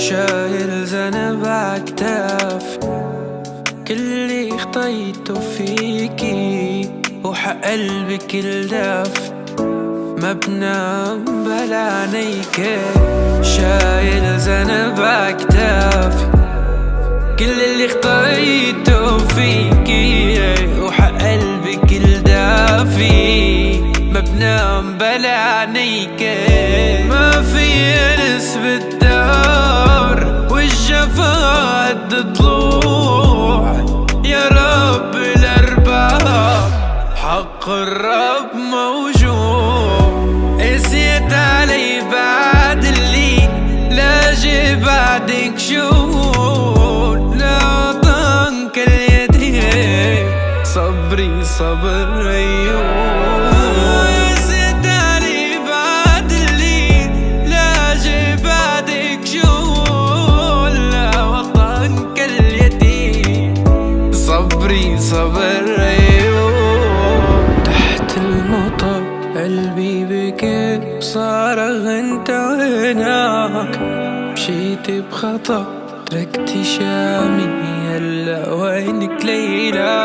شايل ذنب عكتاف كل اللي خطيته فيكي وحق قلبك الداف ما بنام بلا عينيك. شايل ذنب عكتاف كل اللي خطيته فيكي وحق قلبك الدافي ما بنام بلا عينيك. ما في انس بالدار والجفا قد ضلوع يا رب الارباب حق الرب موجود. قسيت علي بعد اللي لاجي بعدك شهور لا طنك اليدين صبري صبر أيوب. قسيت علي بعد اللي لاجي بعدك شهور لا طنك اليدين صبري صبر أيوب. تحت المطر قلبي بكيت صارخ انت وينك مشيت بخطأ تركتي شامي هلا وينك ليلى.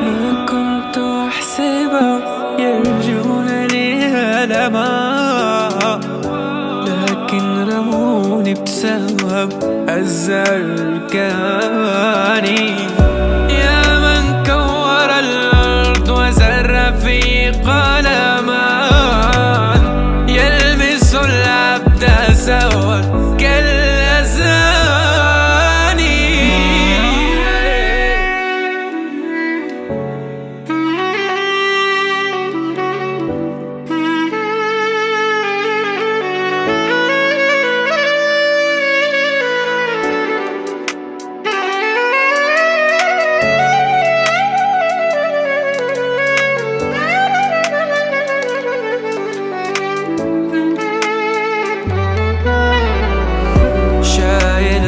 ما كنت احسبها يرجون لي هلما لكن رموني بسبب الزركاني. يا من كور الارض وزر في قلمان يلمس العبد سوا كالأزاني.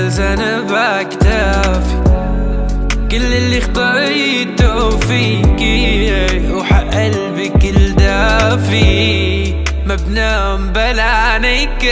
ذنب عكتافي كل اللي خطيته فيكي وحق قلبك الدافي ما بنام بلا عينيك.